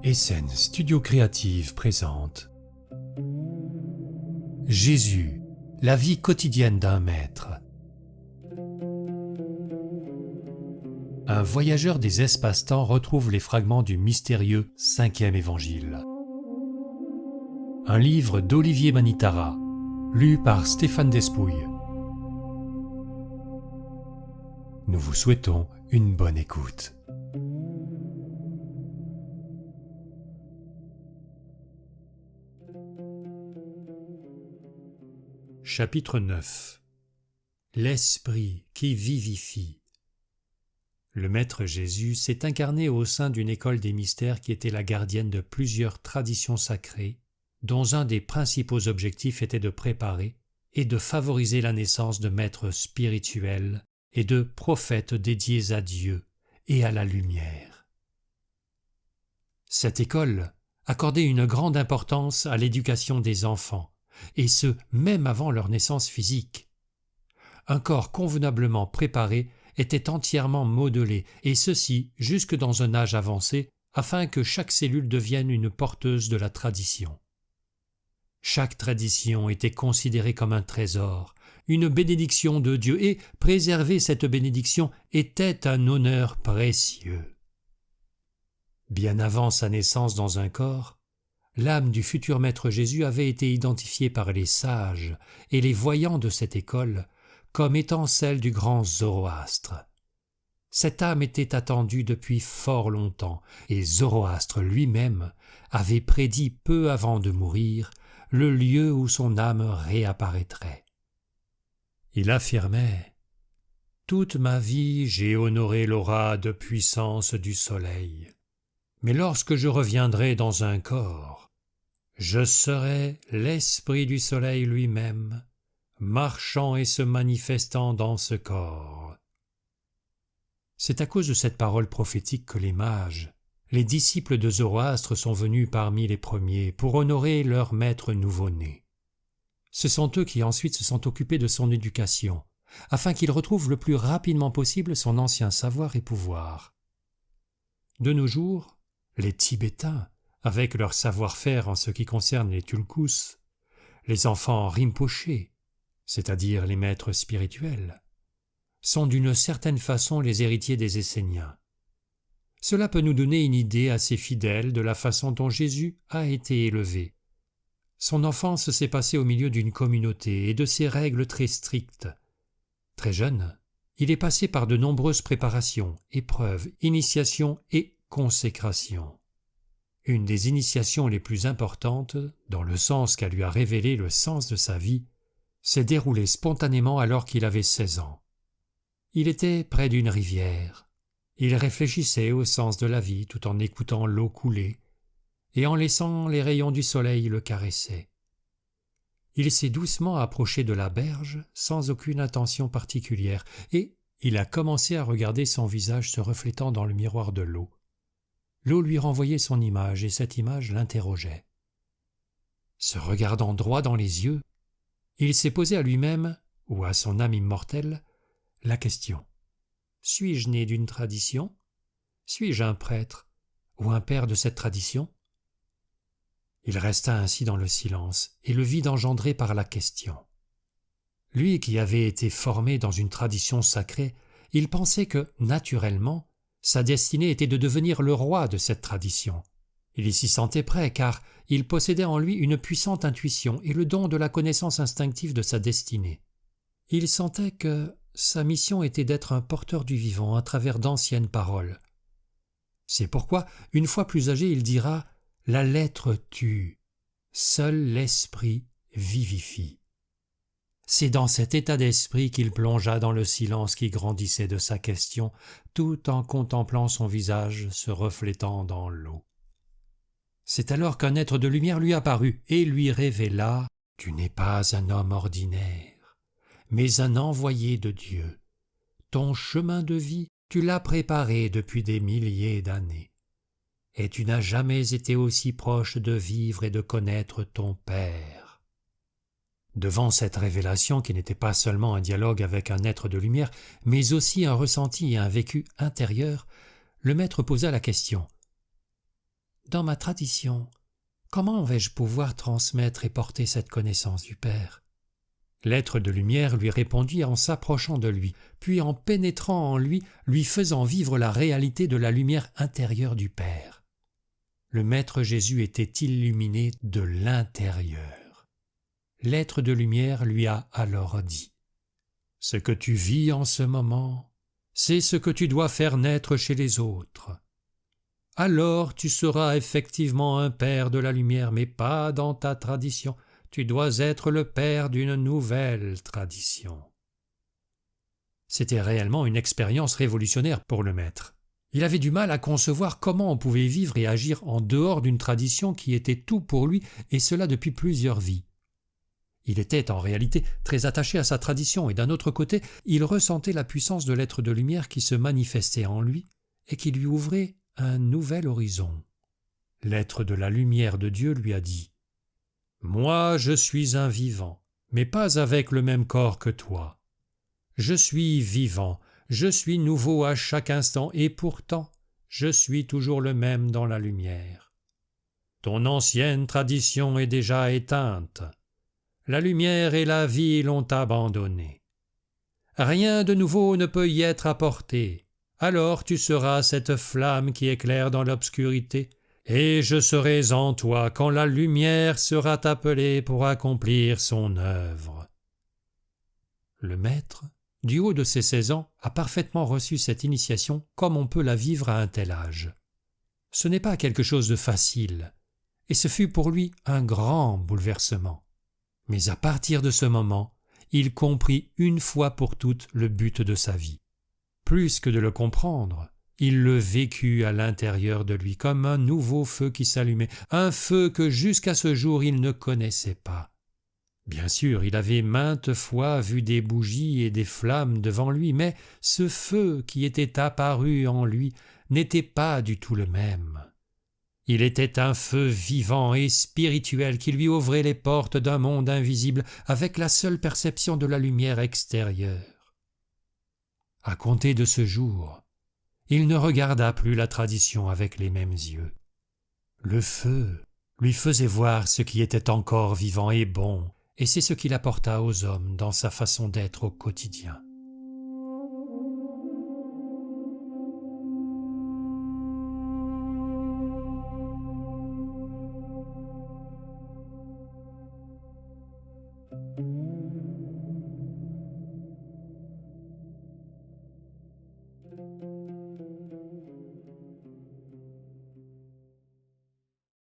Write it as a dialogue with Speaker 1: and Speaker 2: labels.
Speaker 1: Essen Studio Créative présente Jésus, la vie quotidienne d'un maître. Un voyageur des espaces-temps retrouve les fragments du mystérieux 5e évangile. Un livre d'Olivier Manitara, lu par Stéphane Despouille. Nous vous souhaitons une bonne écoute. Chapitre 9. L'Esprit qui vivifie. Le Maître Jésus s'est incarné au sein d'une école des mystères qui était la gardienne de plusieurs traditions sacrées, dont un des principaux objectifs était de préparer et de favoriser la naissance de maîtres spirituels et de prophètes dédiés à Dieu et à la lumière. Cette école accordait une grande importance à l'éducation des enfants, et ce, même avant leur naissance physique. Un corps convenablement préparé était entièrement modelé, et ceci jusque dans un âge avancé, afin que chaque cellule devienne une porteuse de la tradition. Chaque tradition était considérée comme un trésor, une bénédiction de Dieu, et préserver cette bénédiction était un honneur précieux. Bien avant sa naissance dans un corps, l'âme du futur Maître Jésus avait été identifiée par les sages et les voyants de cette école comme étant celle du grand Zoroastre. Cette âme était attendue depuis fort longtemps, et Zoroastre lui-même avait prédit peu avant de mourir le lieu où son âme réapparaîtrait. Il affirmait « Toute ma vie j'ai honoré l'aura de puissance du soleil, mais lorsque je reviendrai dans un corps, je serai l'esprit du soleil lui-même, marchant et se manifestant dans ce corps. » C'est à cause de cette parole prophétique que les mages, les disciples de Zoroastre, sont venus parmi les premiers pour honorer leur maître nouveau-né. Ce sont eux qui ensuite se sont occupés de son éducation, afin qu'il retrouve le plus rapidement possible son ancien savoir et pouvoir. De nos jours, les Tibétains, avec leur savoir-faire en ce qui concerne les tulkus, les enfants rinpochés, c'est-à-dire les maîtres spirituels, sont d'une certaine façon les héritiers des Esséniens. Cela peut nous donner une idée assez fidèle de la façon dont Jésus a été élevé. Son enfance s'est passée au milieu d'une communauté et de ses règles très strictes. Très jeune, il est passé par de nombreuses préparations, épreuves, initiations et consécrations. Une des initiations les plus importantes, dans le sens qu'a lui a révélé le sens de sa vie, s'est déroulée spontanément alors qu'il avait 16 ans. Il était près d'une rivière. Il réfléchissait au sens de la vie tout en écoutant l'eau couler et en laissant les rayons du soleil le caresser. Il s'est doucement approché de la berge sans aucune intention particulière et il a commencé à regarder son visage se reflétant dans le miroir de l'eau. L'eau lui renvoyait son image et cette image l'interrogeait. Se regardant droit dans les yeux, il s'est posé à lui-même, ou à son âme immortelle, la question. Suis-je né d'une tradition? Suis-je un prêtre ou un père de cette tradition? Il resta ainsi dans le silence et le vide engendré par la question. Lui qui avait été formé dans une tradition sacrée, il pensait que, naturellement, sa destinée était de devenir le roi de cette tradition. Il s'y sentait prêt car il possédait en lui une puissante intuition et le don de la connaissance instinctive de sa destinée. Il sentait que sa mission était d'être un porteur du vivant à travers d'anciennes paroles. C'est pourquoi, une fois plus âgé, il dira « La lettre tue, seul l'esprit vivifie ». C'est dans cet état d'esprit qu'il plongea dans le silence qui grandissait de sa question, tout en contemplant son visage se reflétant dans l'eau. C'est alors qu'un être de lumière lui apparut et lui révéla « Tu n'es pas un homme ordinaire, mais un envoyé de Dieu. Ton chemin de vie, tu l'as préparé depuis des milliers d'années, et tu n'as jamais été aussi proche de vivre et de connaître ton Père. » Devant cette révélation qui n'était pas seulement un dialogue avec un être de lumière, mais aussi un ressenti et un vécu intérieur, le maître posa la question dans ma tradition, comment vais-je pouvoir transmettre et porter cette connaissance du Père ?» L'être de lumière lui répondit en s'approchant de lui, puis en pénétrant en lui, lui faisant vivre la réalité de la lumière intérieure du Père. Le Maître Jésus était illuminé de l'intérieur. L'être de lumière lui a alors dit : « Ce que tu vis en ce moment, c'est ce que tu dois faire naître chez les autres. Alors tu seras effectivement un père de la lumière, mais pas dans ta tradition. Tu dois être le père d'une nouvelle tradition. » C'était réellement une expérience révolutionnaire pour le maître. Il avait du mal à concevoir comment on pouvait vivre et agir en dehors d'une tradition qui était tout pour lui, et cela depuis plusieurs vies. Il était en réalité très attaché à sa tradition, et d'un autre côté, il ressentait la puissance de l'être de lumière qui se manifestait en lui et qui lui ouvrait un nouvel horizon. L'être de la lumière de Dieu lui a dit : « Moi, je suis un vivant, mais pas avec le même corps que toi. Je suis vivant, je suis nouveau à chaque instant, et pourtant, je suis toujours le même dans la lumière. Ton ancienne tradition est déjà éteinte. La lumière et la vie l'ont abandonnée. Rien de nouveau ne peut y être apporté. Alors tu seras cette flamme qui éclaire dans l'obscurité, et je serai en toi quand la lumière sera appelée pour accomplir son œuvre. » Le Maître, du haut de ses 16 ans, a parfaitement reçu cette initiation comme on peut la vivre à un tel âge. Ce n'est pas quelque chose de facile, et ce fut pour lui un grand bouleversement. Mais à partir de ce moment, il comprit une fois pour toutes le but de sa vie. Plus que de le comprendre, il le vécut à l'intérieur de lui comme un nouveau feu qui s'allumait, un feu que jusqu'à ce jour il ne connaissait pas. Bien sûr, il avait maintes fois vu des bougies et des flammes devant lui, mais ce feu qui était apparu en lui n'était pas du tout le même. Il était un feu vivant et spirituel qui lui ouvrait les portes d'un monde invisible avec la seule perception de la lumière extérieure. À compter de ce jour, il ne regarda plus la tradition avec les mêmes yeux. Le feu lui faisait voir ce qui était encore vivant et bon, et c'est ce qu'il apporta aux hommes dans sa façon d'être au quotidien.